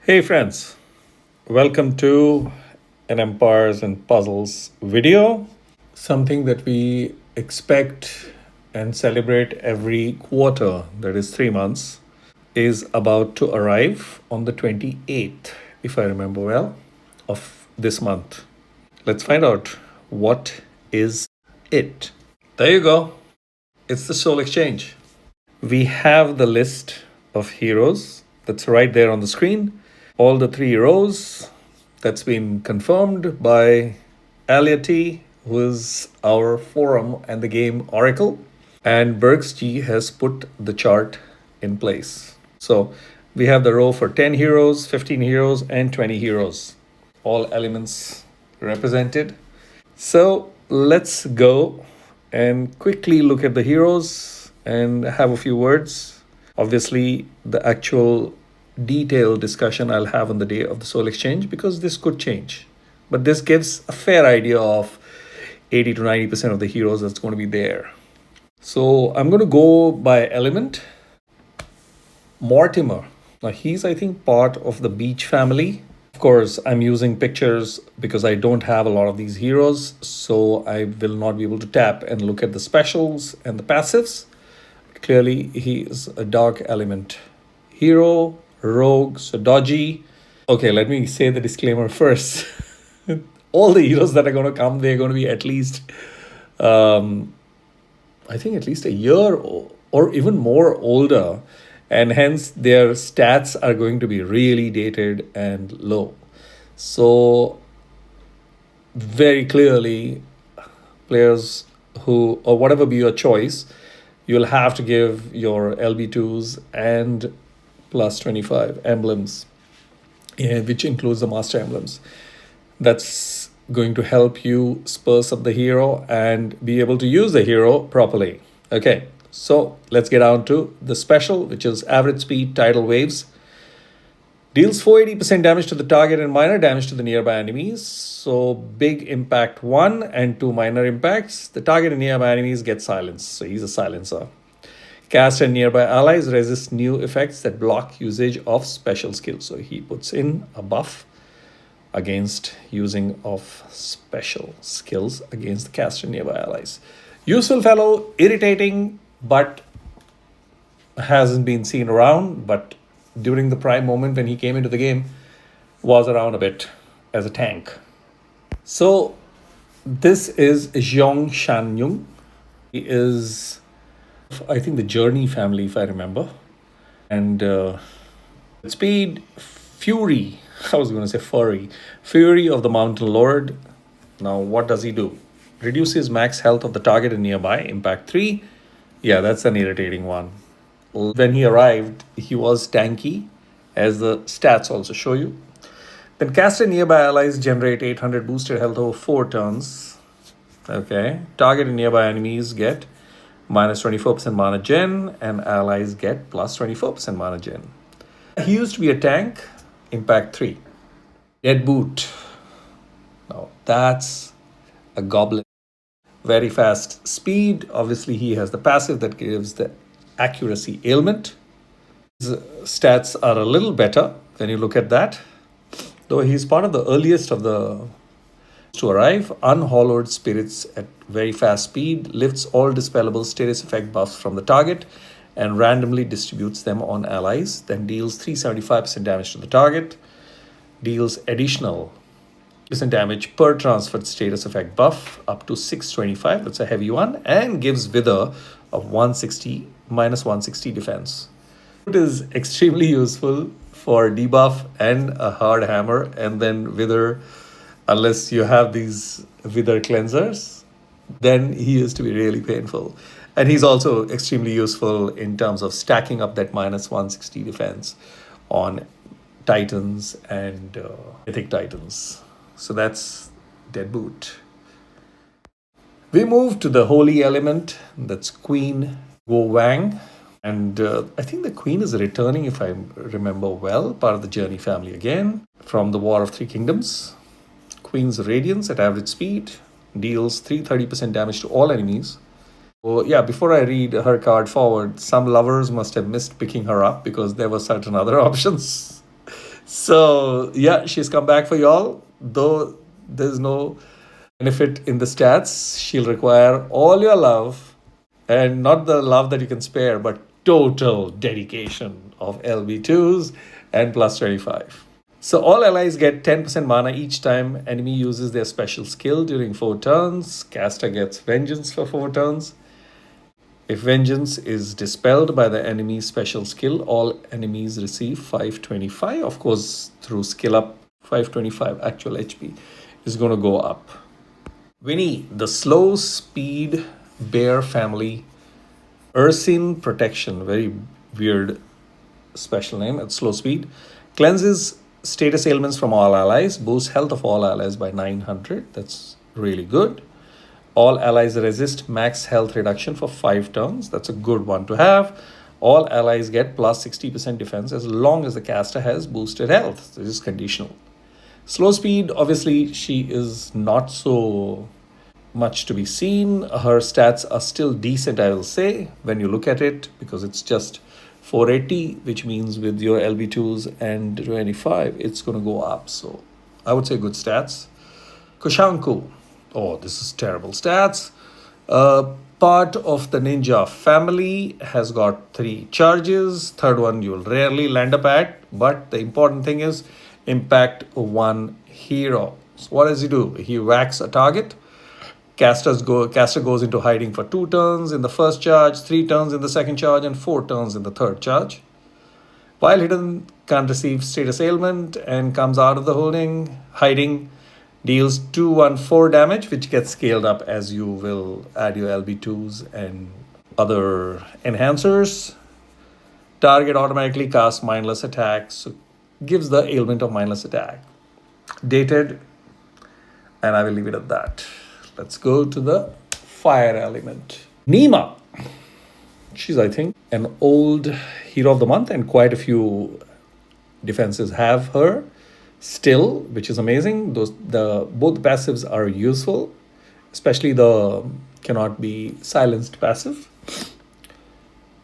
Hey friends, welcome to an Empires and Puzzles video. Something that we expect and celebrate every quarter, that is 3 months, is about to arrive on the 28th, if I remember well, of this month. Let's find out what is it. There you go. It's the Soul Exchange. We have the list of heroes that's right there on the screen. All the three rows that's been confirmed by Aliati, who is our forum and the game oracle. And Bergs G has put the chart in place. So we have the row for 10 heroes, 15 heroes, and 20 heroes. All elements represented. So let's go and quickly look at the heroes and have a few words. Obviously, the actual detailed discussion I'll have on the day of the Soul Exchange because this could change. But this gives a fair idea of 80 to 90% of the heroes that's going to be there. So I'm going to go by element. Mortimer. Now he's, I think, part of the Beach family. Of course, I'm using pictures because I don't have a lot of these heroes, so I will not be able to tap and look at the specials and the passives. Clearly, he is a dark element hero, rogue, so dodgy. Okay, let me say the disclaimer first. All the heroes that are going to come, they're going to be at least, I think, at least a year or even more older. And hence, their stats are going to be really dated and low. So, very clearly, players who, or whatever be your choice, you'll have to give your LB2s and plus 25 emblems, which includes the master emblems. That's going to help you spruce up the hero and be able to use the hero properly. Okay, so let's get down to the special, which is average speed tidal waves. Deals 480% damage to the target and minor damage to the nearby enemies. So big impact 1 and 2 minor impacts. The target and nearby enemies get silenced. So he's a silencer. Cast and nearby allies resist new effects that block usage of special skills. So he puts in a buff against using of special skills against the cast and nearby allies. Useful fellow, irritating, but hasn't been seen around, but during the prime moment when he came into the game, was around a bit as a tank. So this is Xiong Shanjun. He is, I think, the Journey family, if I remember. And speed, fury. I was going to say furry. Fury of the Mountain Lord. Now, what does he do? Reduces max health of the target and nearby. Impact 3. Yeah, that's an irritating one. When he arrived, he was tanky, as the stats also show you. Then cast and nearby allies generate 800 boosted health over 4 turns. Okay. Target and nearby enemies get minus 24% mana gen, and allies get plus 24% mana gen. He used to be a tank, impact 3. Deadboot. Now that's a goblin. Very fast speed. Obviously, he has the passive that gives the accuracy ailment. His stats are a little better when you look at that. Though he's part of the earliest of the to arrive. Unhallowed spirits at very fast speed, lifts all dispellable status effect buffs from the target and randomly distributes them on allies, then deals 375% damage to the target, deals additional percent damage per transferred status effect buff up to 625, that's a heavy one, and gives Wither of 160 minus 160 defense. It is extremely useful for debuff and a hard hammer, and then Wither, unless you have these Wither cleansers, then he used to be really painful. And he's also extremely useful in terms of stacking up that minus 160 defense on Titans and Mythic Titans. So that's Deadboot. We move to the holy element, that's Queen Guowang. And I think the Queen is returning, if I remember well, part of the Journey family again, from the War of Three Kingdoms. Queen's Radiance at average speed, deals 330% damage to all enemies. Oh, yeah, before I read her card forward, some lovers must have missed picking her up because there were certain other options. So yeah, she's come back for y'all. Though there's no benefit in the stats, she'll require all your love, and not the love that you can spare, but total dedication of LB2s and plus 25. So all allies get 10% mana each time enemy uses their special skill during 4 turns. Caster gets Vengeance for 4 turns. If Vengeance is dispelled by the enemy's special skill, all enemies receive 525. Of course, through skill up, 525 actual HP is going to go up. Winnie, the slow speed bear family, Ursine Protection, very weird special name at slow speed, cleanses status ailments from all allies, boosts health of all allies by 900. That's really good. All allies resist max health reduction for 5 turns. That's a good one to have. All allies get plus 60% defense as long as the caster has boosted health. This is conditional. Slow speed, obviously, she is not so much to be seen. Her stats are still decent, I will say, when you look at it, because it's just 480, which means with your LB2s and 25, it's going to go up. So I would say good stats. Kushanku. Oh, this is terrible stats. Part of the ninja family has got 3 charges. Third one you will rarely land up at, but the important thing is impact 1 hero. So what does he do? He whacks a target. Caster goes into hiding for 2 turns in the first charge, 3 turns in the second charge, and 4 turns in the third charge. While hidden, can't receive status ailment and comes out of the hiding, deals 214 damage, which gets scaled up as you will add your LB2s and other enhancers. Target automatically casts mindless attack, so gives the ailment of mindless attack. Dated, and I will leave it at that. Let's go to the fire element. Neema. She's, I think, an old hero of the month, and quite a few defenses have her still, which is amazing. Both the passives are useful, especially the cannot be silenced passive.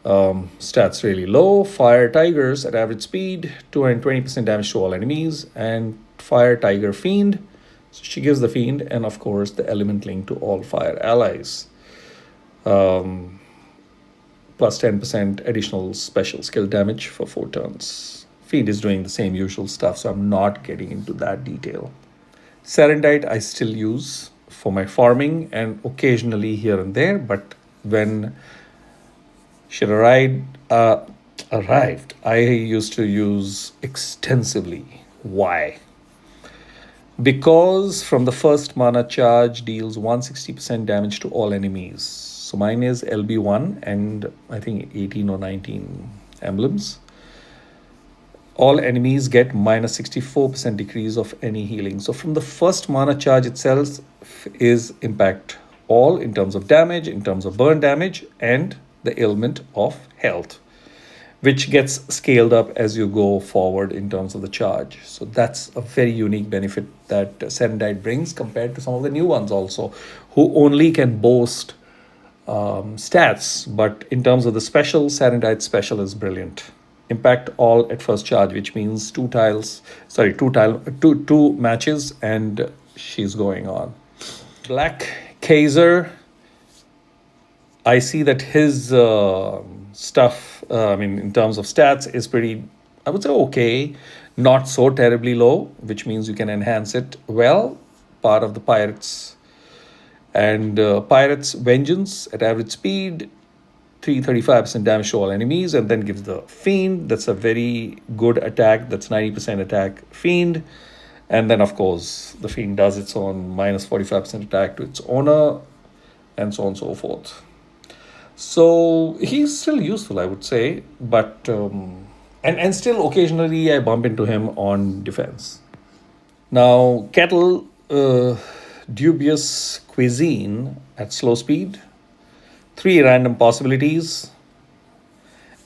Stats really low. Fire Tigers at average speed, 220% damage to all enemies, and Fire Tiger Fiend. So she gives the Fiend, and of course the element link to all fire allies. Plus 10% additional special skill damage for 4 turns. Fiend is doing the same usual stuff, so I'm not getting into that detail. Serandite I still use for my farming and occasionally here and there, but when she arrived, I used to use extensively. Why? Because from the first mana charge deals 160% damage to all enemies. So mine is LB1 and I think 18 or 19 emblems. All enemies get minus 64% decrease of any healing. So from the first mana charge itself is impact all in terms of damage, in terms of burn damage, and the ailment of health, which gets scaled up as you go forward in terms of the charge. So that's a very unique benefit that Serandite brings compared to some of the new ones also, who only can boast stats. But in terms of the special, Serandite special is brilliant. Impact all at first charge, which means two matches, and she's going on. Black Kaiser, I see that his stuff, in terms of stats, is pretty, I would say, okay. Not so terribly low, which means you can enhance it well. Part of the Pirates. And Pirates Vengeance at average speed, 335% damage to all enemies, and then gives the Fiend. That's a very good attack. That's 90% attack Fiend. And then, of course, the Fiend does its own minus 45% attack to its owner, and so on and so forth. So he's still useful, I would say, but and still occasionally I bump into him on defense. Now, Kettle, dubious cuisine at slow speed, 3 random possibilities: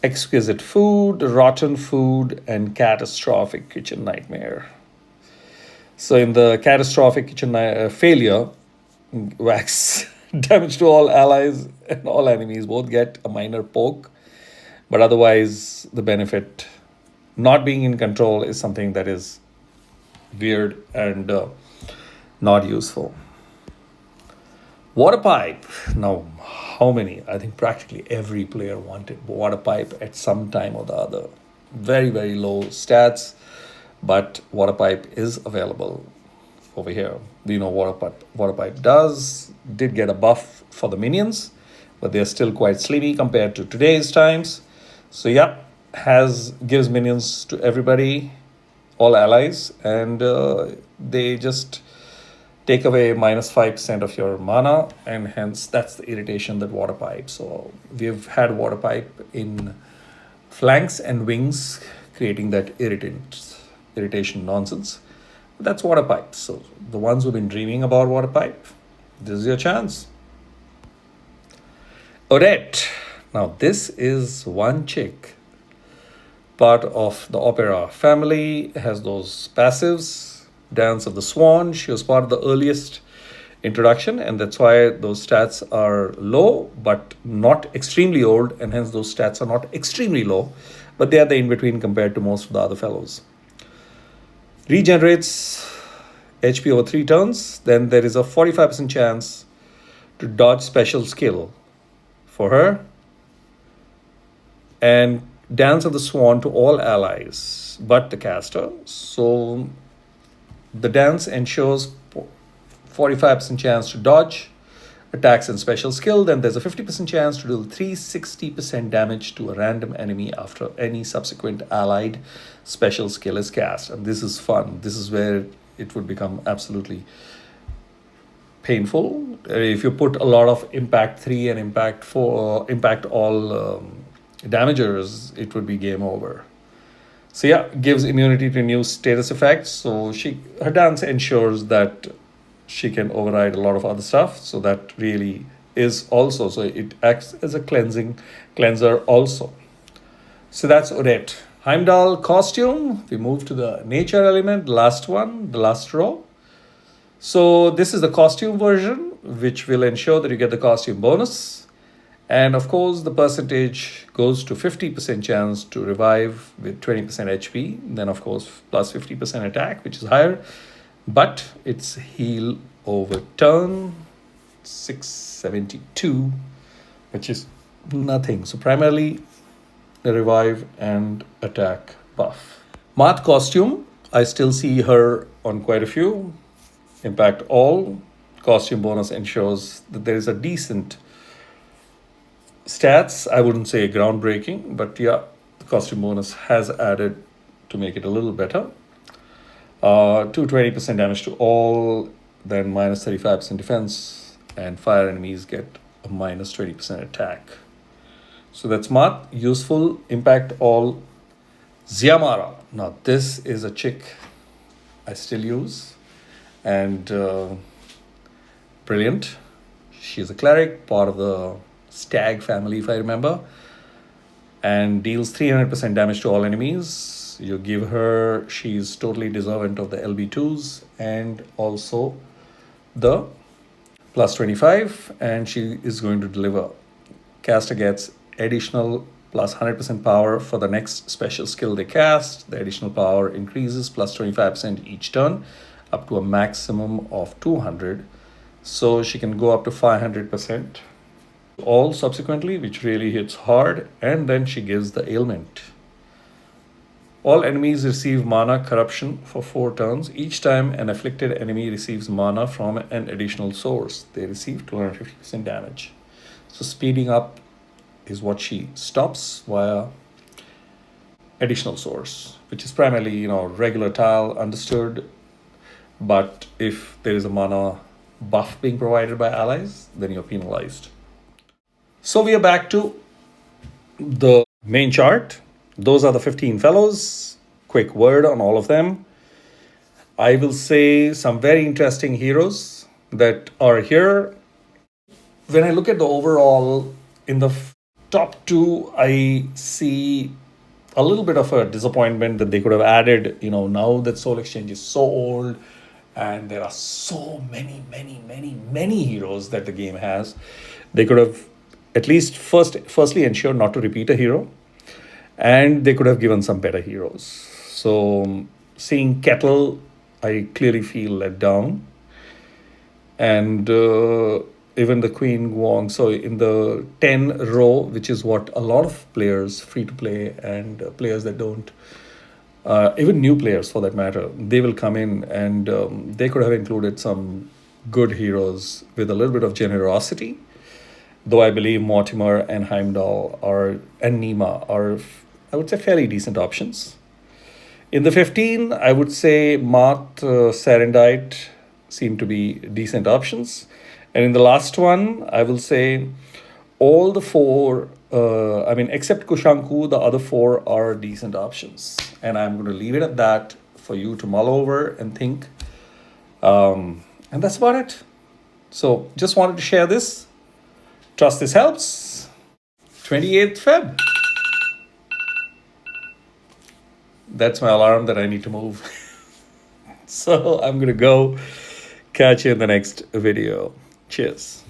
exquisite food, rotten food, and catastrophic kitchen nightmare. So in the catastrophic kitchen failure, wax damage to all allies and all enemies both get a minor poke, but otherwise the benefit not being in control is something that is weird and not useful. Waterpipe. Now, how many? I think practically every player wanted Waterpipe at some time or the other. Very, very low stats, but Waterpipe is available over here. We know Waterpipe did get a buff for the minions, but they're still quite slimmy compared to today's times. So yeah, has gives minions to everybody, all allies, and they just take away -5% of your mana, and hence that's the irritation that Waterpipe. So we've had Waterpipe in flanks and wings, creating that irritation nonsense. That's Waterpipe. So the ones who've been dreaming about Waterpipe, this is your chance. Odette. Now this is one chick, part of the opera family, has those passives. Dance of the Swan. She was part of the earliest introduction, and that's why those stats are low, but not extremely old, and hence those stats are not extremely low, but they are the in between compared to most of the other fellows. Regenerates HP over 3 turns. Then there is a 45% chance to dodge special skill for her. And Dance of the Swan to all allies but the caster. So the dance ensures 45% chance to dodge attacks and special skill. Then there's a 50% chance to deal 360% damage to a random enemy after any subsequent allied special skill is cast. And this is fun. This is where it would become absolutely painful. If you put a lot of impact 3 and impact 4, impact all damagers, it would be game over. So yeah, gives immunity to new status effects. So her dance ensures that she can override a lot of other stuff. So that really is also, so it acts as a cleanser also. So that's Odette. Heimdall costume. We move to the nature element, the last row. So this is the costume version, which will ensure that you get the costume bonus. And of course, the percentage goes to 50% chance to revive with 20% HP. Then, of course, plus 50% attack, which is higher. But it's heal over turn 672, which is nothing. So primarily the revive and attack buff. Math costume. I still see her on quite a few. Impact all. Costume bonus ensures that there is a decent stats. I wouldn't say groundbreaking, but yeah, the costume bonus has added to make it a little better. 220% damage to all, then -35% defense, and fire enemies get a -20% attack. So that's smart, useful, impact all. Xiamara. Now this is a chick I still use, and brilliant. She's a cleric, part of the Stag family, if I remember, and deals 300% damage to all enemies. You give her, she's totally deserving of the LB2s and also the +25, and she is going to deliver. Caster gets additional plus 100% power for the next special skill they cast. The additional power increases plus 25% each turn, up to a maximum of 200. So she can go up to 500%. All subsequently, which really hits hard, and then she gives the ailment. All enemies receive mana corruption for 4 turns. Each time an afflicted enemy receives mana from an additional source, they receive 250% damage. So speeding up is what she stops via additional source, which is primarily, regular tile, understood. But if there is a mana buff being provided by allies, then you're penalized. So we are back to the main chart. Those are the 15 fellows. Quick word on all of them. I will say some very interesting heroes that are here. When I look at the overall, in the top 2, I see a little bit of a disappointment that they could have added, now that Soul Exchange is so old and there are so many heroes that the game has. They could have at least firstly ensure not to repeat a hero, and they could have given some better heroes. So seeing Kettle, I clearly feel let down, and even the Queen Guowang. So in the 10 row, which is what a lot of players, free to play and players that don't, even new players for that matter, they will come in, and they could have included some good heroes with a little bit of generosity. Though I believe Mortimer and Heimdall and Neema are, I would say, fairly decent options. In the 15, I would say Serandite seem to be decent options. And in the last one, I will say all the four, I mean, except Kushanku, the other four are decent options. And I'm going to leave it at that for you to mull over and think. And that's about it. So just wanted to share this. Trust this helps. 28th Feb. That's my alarm that I need to move. So I'm going to go. Catch you in the next video. Cheers.